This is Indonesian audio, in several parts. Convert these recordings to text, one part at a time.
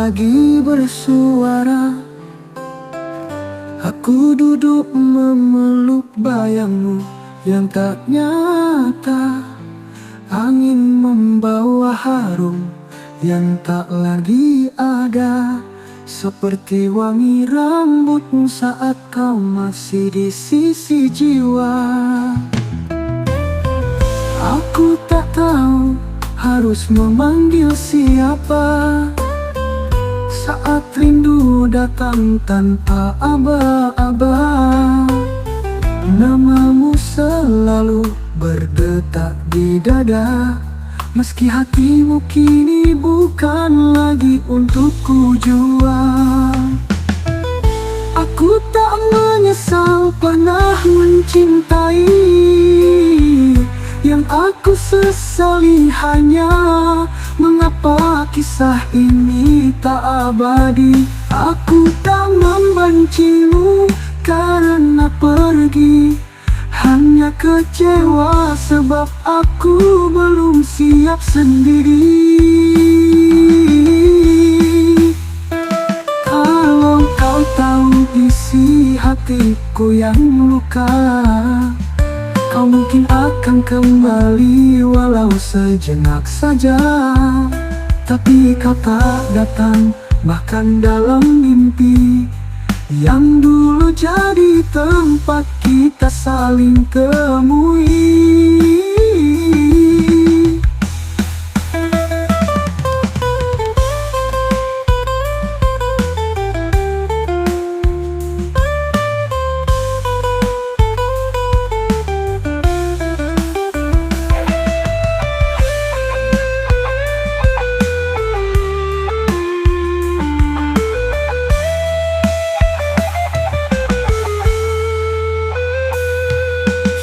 lagi bersuara. Aku duduk memeluk bayangmu yang tak nyata. Angin membawa harum yang tak lagi ada, seperti wangi rambutmu saat kau masih di sisi jiwa. Aku tak tahu harus memanggil siapa saat rindu datang tanpa aba-aba. Namamu selalu berdetak di dada, meski hatimu kini bukan lagi untukku jua. Aku tak menyesal pernah mencintai. Yang aku sesali hanya mengapa kisah ini tak abadi. Aku tak membencimu karena pergi, hanya kecewa sebab aku belum siap sendiri. Kalau kau tahu isi hatiku yang luka, kau mungkin akan kembali walau sejenak saja. Tapi kau tak datang, bahkan dalam mimpi yang dulu jadi tempat kita saling temui.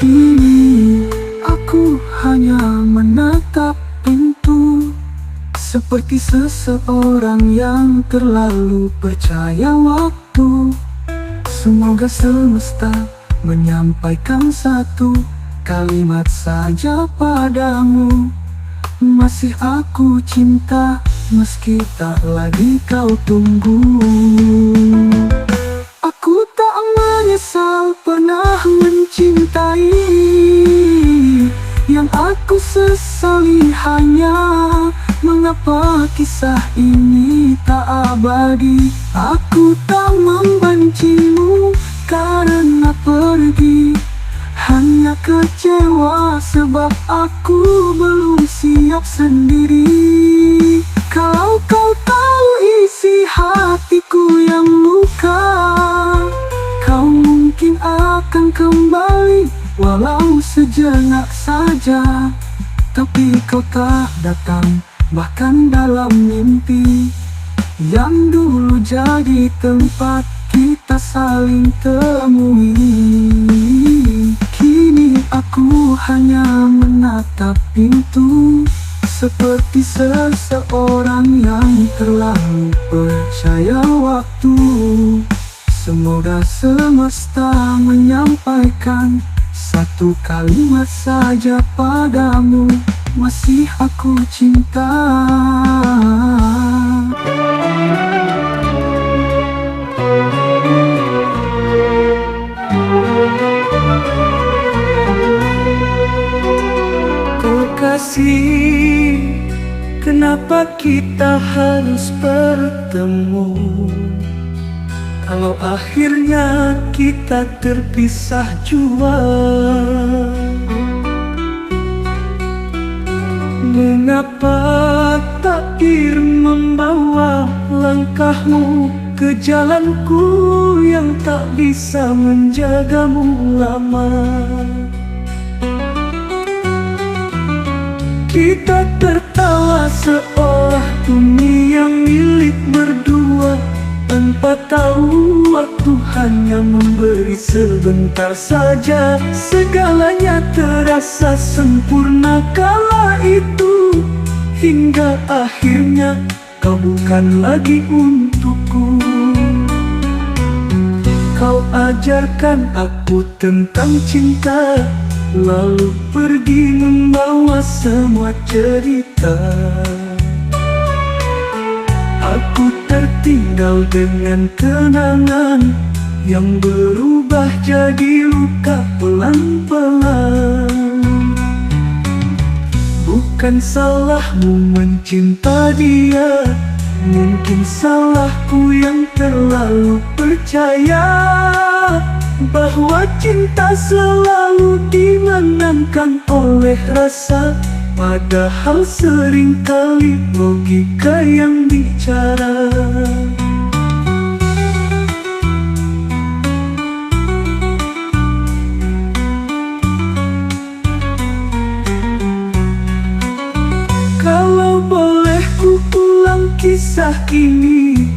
Kini aku hanya menatap pintu, seperti seseorang yang terlalu percaya waktu. Semoga semesta menyampaikan satu kalimat saja padamu. Masih aku cinta meski tak lagi kau tunggu. Aku tak menyesal pernah mencintai. Yang aku sesali hanya mengapa kisah ini tak abadi. Aku tak membencimu karena pergi, hanya kecewa sebab aku belum siap sendiri. Kalau kau tahu isi hatiku yang luka, kau mungkin akan kembali walau sejenak saja. Tapi kau tak datang, bahkan dalam mimpi yang dulu jadi tempat kita saling temui. Kini aku hanya menatap pintu, seperti seseorang yang terlalu percaya waktu. Semoga semesta menyampaikan satu kalimat saja padamu. Masih aku cinta. Kekasih, kenapa kita harus bertemu? Kalau akhirnya kita terpisah jua. Mengapa takdir membawa langkahmu ke jalanku yang tak bisa menjagamu lama? Kita tertawa seolah dunia milik berdua, tanpa tahu waktu hanya memberi sebentar saja. Segalanya terasa sempurna kala itu, hingga akhirnya kau bukan lagi untukku. Kau ajarkan aku tentang cinta, lalu pergi membawa semua cerita. Aku tertinggal dengan kenangan yang berubah jadi luka pelan-pelan. Bukan salahmu mencinta dia, mungkin salahku yang terlalu percaya bahwa cinta selalu dimenangkan oleh rasa. Padahal seringkali logika yang bicara. Kalau boleh ku ulang kisah ini,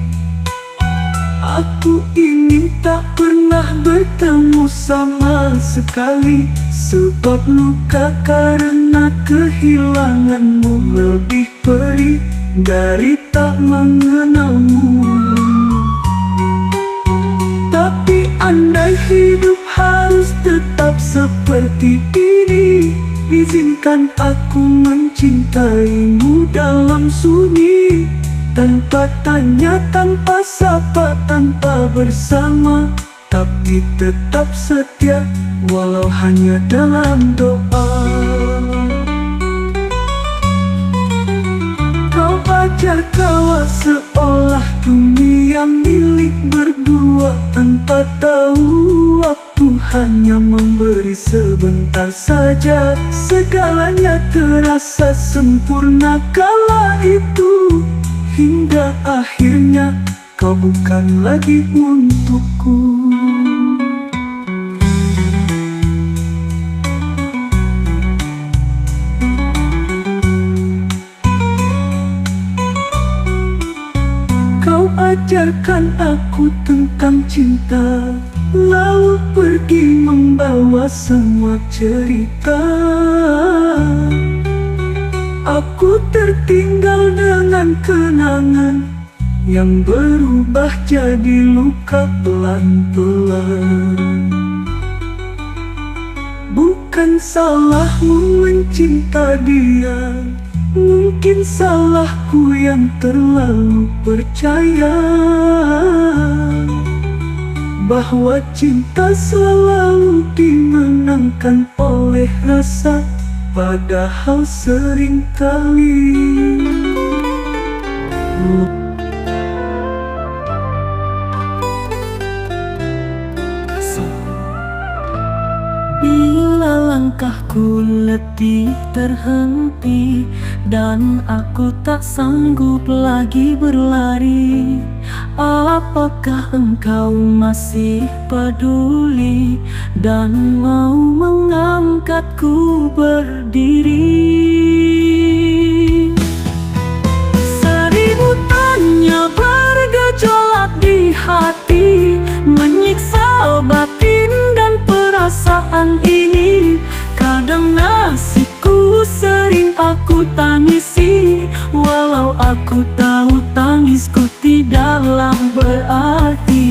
aku ingin tak pernah bertemu sama sekali. Sebab luka karena kehilanganmu lebih perih dari tak mengenalmu. Tapi andai hidup harus tetap seperti ini, izinkan aku mencintaimu dalam sunyi, tanpa tanya, tanpa sapa, tanpa bersama, tapi tetap setia, walau hanya dalam doa. Kau ajar kawa seolah dunia milik berdua, tanpa tahu waktu hanya memberi sebentar saja. Segalanya terasa sempurna kala itu, hingga akhirnya kau bukan lagi untukku. Kau ajarkan aku tentang cinta, lalu pergi membawa semua cerita. Aku tertinggal dengan kenangan yang berubah jadi luka pelan-pelan. Bukan salahmu mencinta dia, mungkin salahku yang terlalu percaya bahwa cinta selalu dimenangkan oleh rasa. Padahal seringkali bila langkahku letih terhenti dan aku tak sanggup lagi berlari, apakah engkau masih peduli dan mau mengangkatku berdiri? Seribu tanya bergejolak di hati, menyiksa batin dan perasaan ini. Kadang nasibku sering aku tangisi, walau aku tahu tangisku tidaklah berarti.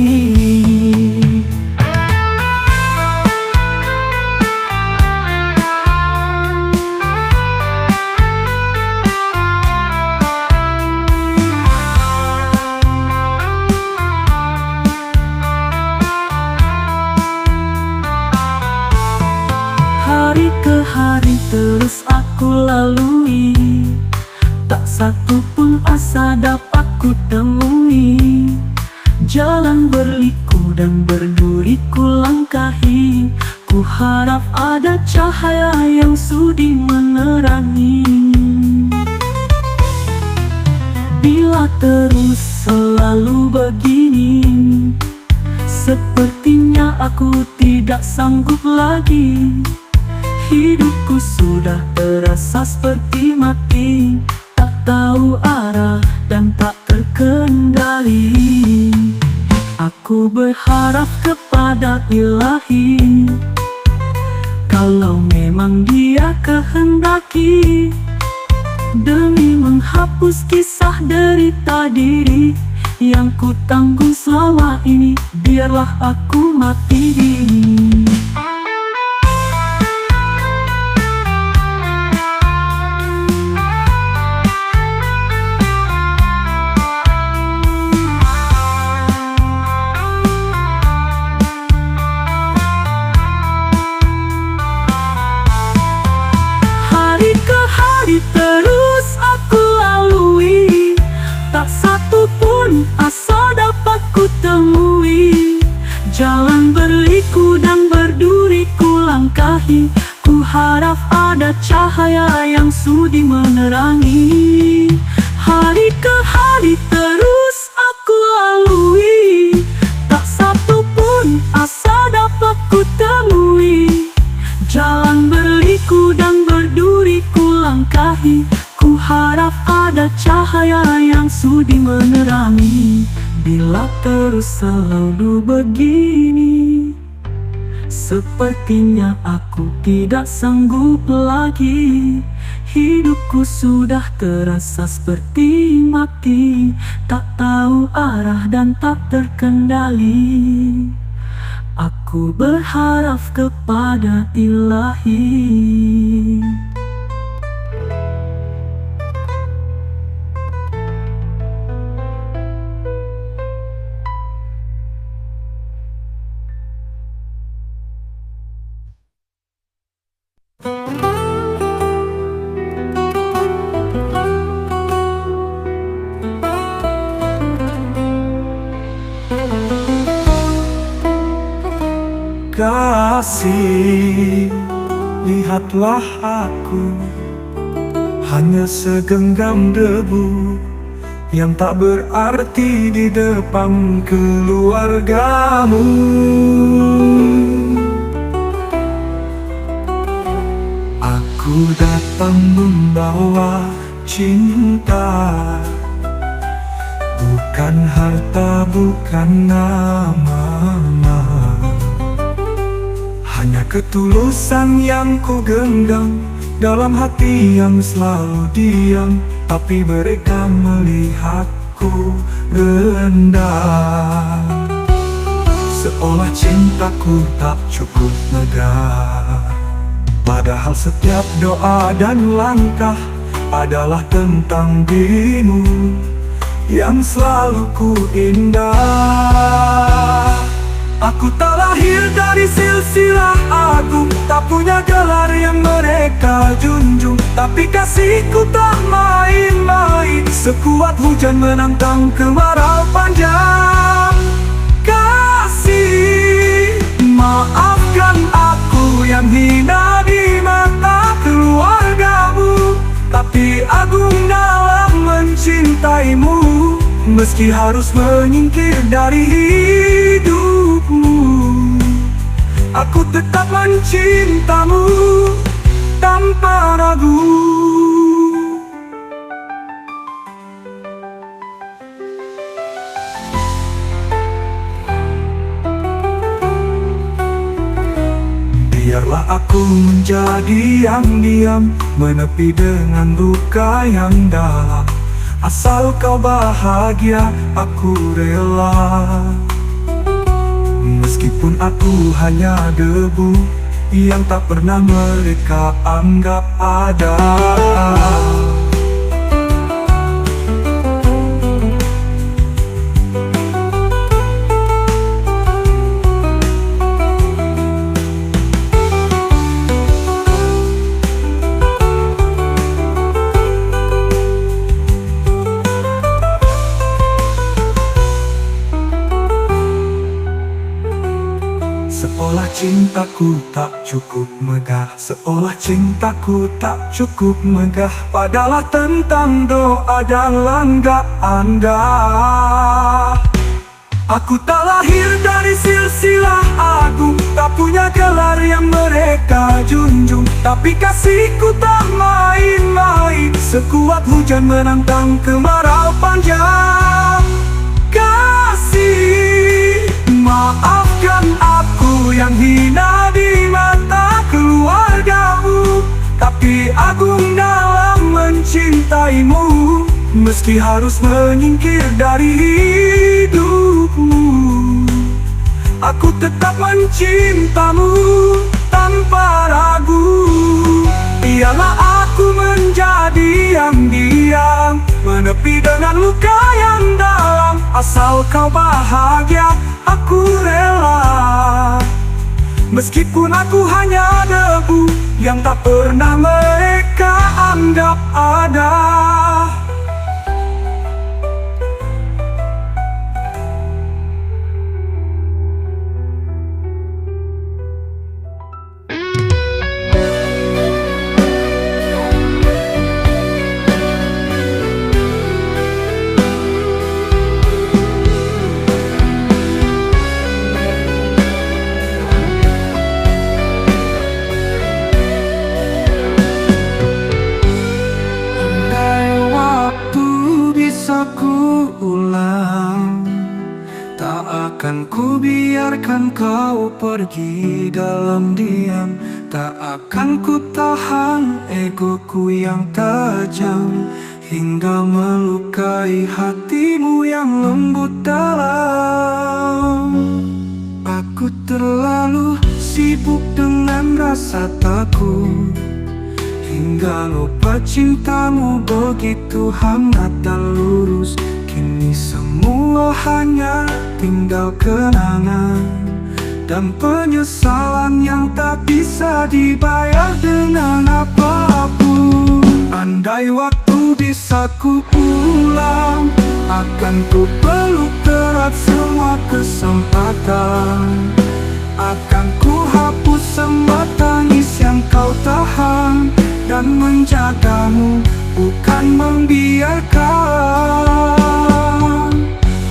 Hari ke hari terus aku lalui, tak satu pun asa dapat ku temui. Jalan berliku dan berduri ku langkahi, ku harap ada cahaya yang sudi menerangi. Bila terus selalu begini, sepertinya aku tidak sanggup lagi. Hidupku sudah terasa seperti mati, tak tahu arah dan tak terkendali. Aku berharap kepada Ilahi, kalau memang Dia kehendaki, demi menghapus kisah derita diri yang ku tanggung selama ini, biarlah aku mati dini. nafkahi. Ku harap ada cahaya yang sudi menerangi. Hari ke hari terus aku lalui, tak satu pun asa dapat ku temui. Jalan berliku dan berduri ku langkahi. Ku harap ada cahaya yang sudi menerangi. Bila terus selalu begini, sepertinya aku tidak sanggup lagi. Hidupku sudah terasa seperti mati, tak tahu arah dan tak terkendali. Aku berharap kepada Ilahi. Kasih, lihatlah aku hanya segenggam debu yang tak berarti di depan keluargamu. Aku datang membawa cinta, bukan harta, bukan nama. Hanya ketulusan yang ku genggam dalam hati yang selalu diam, tapi mereka melihatku rendah. Seolah cintaku tak cukup megah, padahal setiap doa dan langkah adalah tentang dirimu yang selalu ku indah. Aku tak lahir dari silsilah agung, tak punya gelar yang mereka junjung, tapi kasihku tak main-main, sekuat hujan menantang kemarau panjang. Kasih, maafkan aku yang hina di mata keluargamu, tapi agung dalam mencintaimu, meski harus menyingkir dari hidupmu. Aku tetap mencintamu tanpa ragu. Biarlah aku menjadi yang diam, menepi dengan luka yang dalam. Asal kau bahagia, aku rela. Meskipun aku hanya debu yang tak pernah mereka anggap ada. Seolah cintaku tak cukup megah, seolah cintaku tak cukup megah, padahal tentang doa dan langgam Anda. Aku tak lahir dari silsilah agung, tak punya gelar yang mereka junjung, tapi kasihku tak main-main, sekuat hujan menantang kemarau panjang. Kasih, maafkan aku yang hina di mata keluargamu, tapi agung dalam mencintaimu, meski harus menyingkir dari hidupmu. Aku tetap mencintamu tanpa ragu. Biarlah aku menjadi yang diam, menepi dengan luka yang dalam. Asal kau bahagia, aku rela. Meskipun aku hanya debu yang tak pernah mereka anggap ada. Takkan ku biarkan kau pergi dalam diam. Tak akan ku tahan egoku yang tajam, hingga melukai hatimu yang lembut dalam. Aku terlalu sibuk dengan rasa takut, hingga lupa cintamu begitu hangat dan lurus. Kini semua hanya tinggal kenangan dan penyesalan yang tak bisa dibayar dengan apapun. Andai waktu bisa ku ulang, akan ku peluk erat semua kesempatan. Akan ku hapus semua tangis yang kau tahan, dan menjagamu, bukan membiarkan.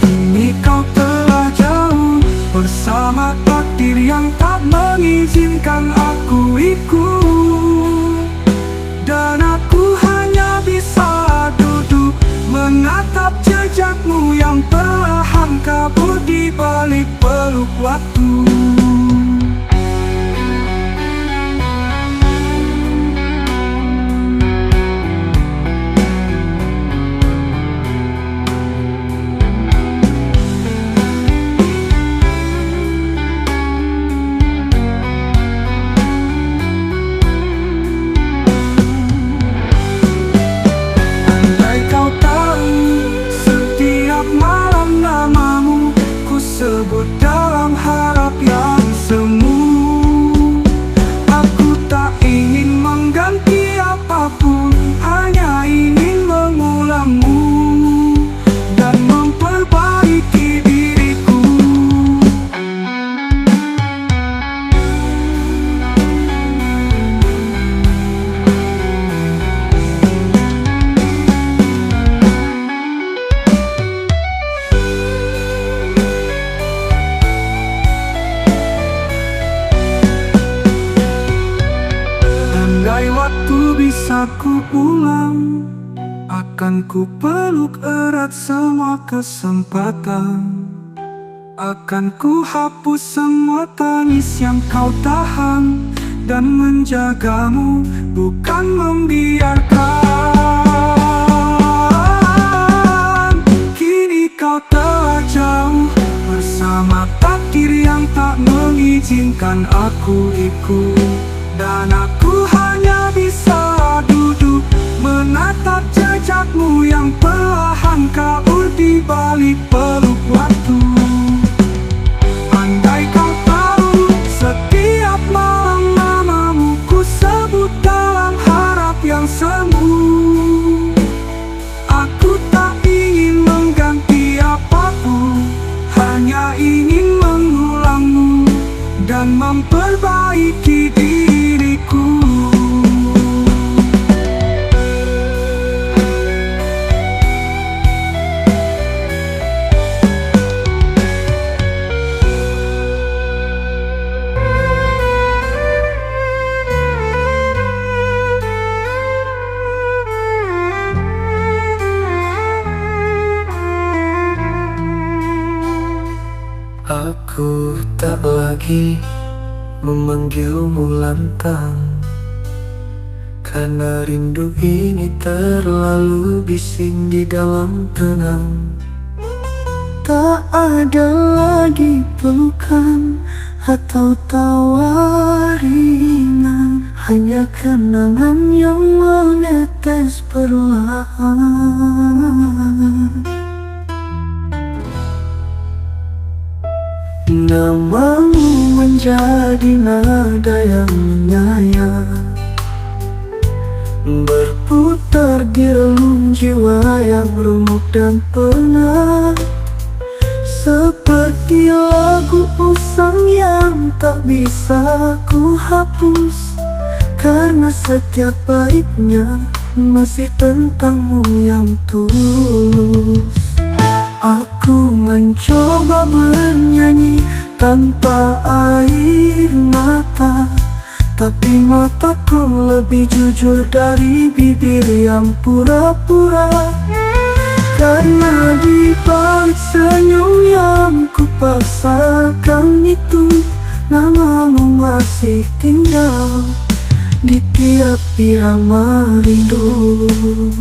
Kini kau telah jauh bersama takdir yang tak mengizinkan aku ikut. Dan aku hanya bisa duduk menatap jejakmu yang perlahan kabur di balik peluk waktu. Sebut dalam harap yang semu. Aku tak ingin mengganti apapun, hanya ingin mengulangmu dan memperbaiki diriku. Andai waktu bisa ku ulang, akan ku peluk erat semua kesempatan. Akan ku hapus semua tangis yang kau tahan, dan menjagamu, bukan membiarkan. Kini kau telah jauh bersama takdir yang tak mengizinkan aku ikut. Dan aku hanya bisa duduk menatap jejakmu yang perlahan kabur di balik peluk waktu. Andai kau tahu, setiap malam namamu ku sebut dalam harap yang semu. Aku tak ingin mengganti apapun, hanya ingin mengulangmu dan memperbaiki diriku. Aku tak lagi memanggilmu lantang, karena rindu ini terlalu bising di dalam tenang. Tak ada lagi pelukan atau tawa ringan, hanya kenangan yang menetes perlahan. Namamu menjadi nada yang menyayat, berputar di relung jiwa yang remuk dan penat. Seperti lagu usang yang tak bisa ku hapus, karena setiap baitnya masih tentangmu yang tulus. Aku mencoba bernyanyi tanpa air mata, tapi mataku lebih jujur dari bibir yang pura-pura. Karena di balik senyum yang ku paksakan itu, namamu masih tinggal di tiap irama rindu.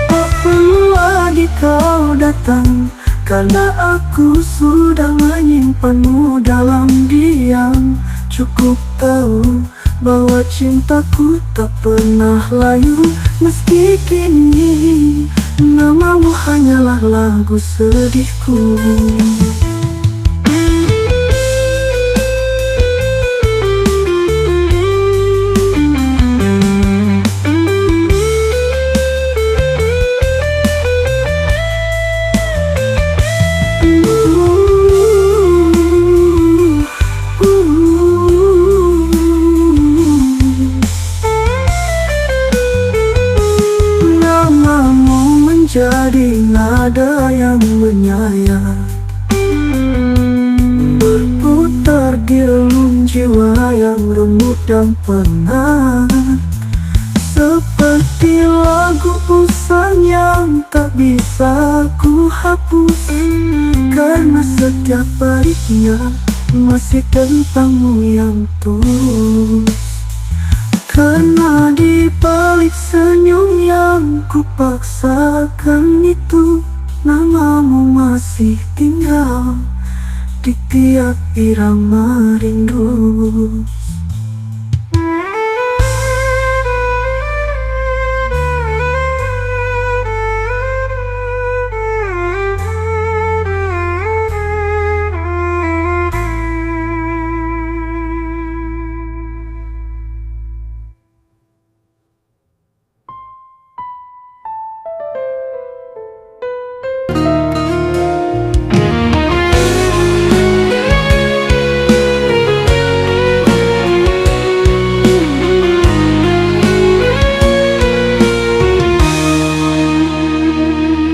Tak perlu lagi kau datang, karena aku sudah menyimpanmu dalam diam. Cukup tahu bahwa cintaku tak pernah layu. Meski kini namamu hanyalah lagu sedihku. Jadi nada yang menyayat, berputar di relung jiwa yang remuk dan penat. Seperti lagu usang yang tak bisa ku hapus, karena setiap baiknya masih tentangmu yang tulus. Karena di balik senyum yang ku paksakan itu, namamu masih tinggal di tiap irama rindu.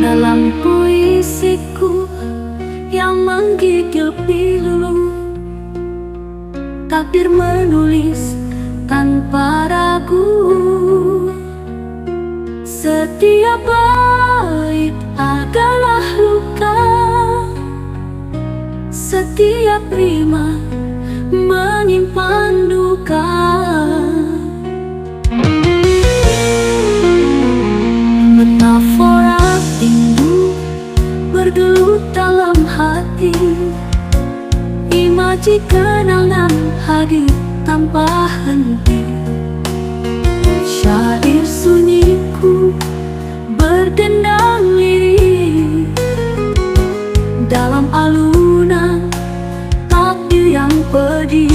Dalam puisiku yang menggigil pilu, takdir menulis tanpa ragu. Setiap bait adalah luka, setiap rima menyimpan duka. Metafora rindu bergelut dalam hati, imaji kenangan hadir tanpa henti. Syair sunyiku berdendang lirik dalam alunan takdir yang pedih.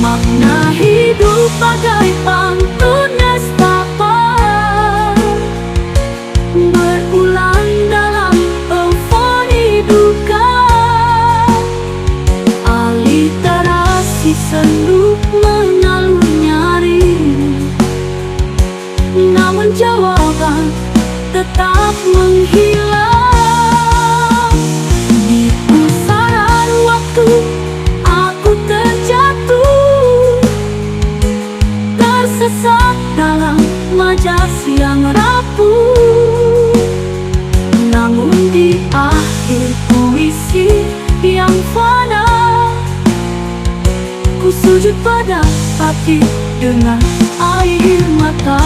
Makna hidup bagai pantun nestapa, berulang dalam eufori duka. Aliterasi sendu mengalun nyaring, namun jawaban tetap menghilang. Di pusaran waktu aku terjatuh, tersesat dalam majas yang rapuh. Namun di akhir puisi yang fana, ku sujud pada hati dengan air mata.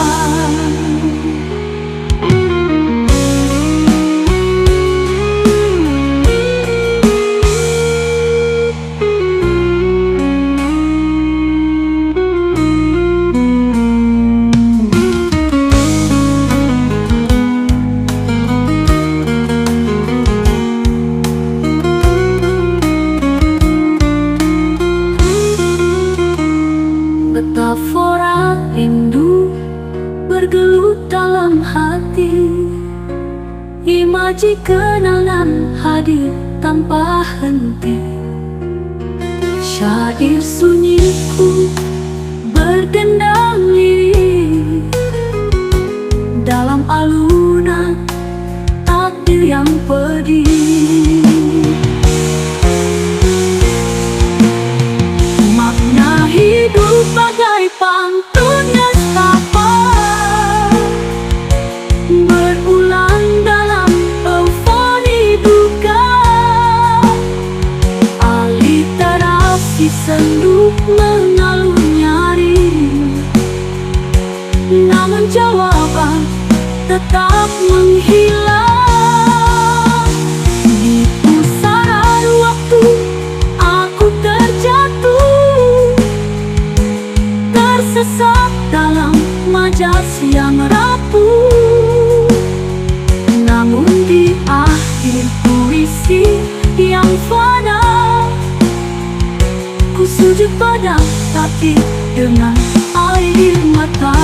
Metafora rindu bergelut dalam hati, imaji kenangan hadir tanpa henti. Syair sunyiku berdendang lirik dalam alunan takdir yang pergi. Makna hidup bagai pantun nestapa, berulang dalam eufori duka. Aliterasi sendu mengalun nyaring, namun jawaban tetap menghilang. Di pusaran waktu aku terjatuh, tersesat dalam majas yang rapuh. Namun di akhir puisi yang fana, ku sujud pada kaki dengan air mata.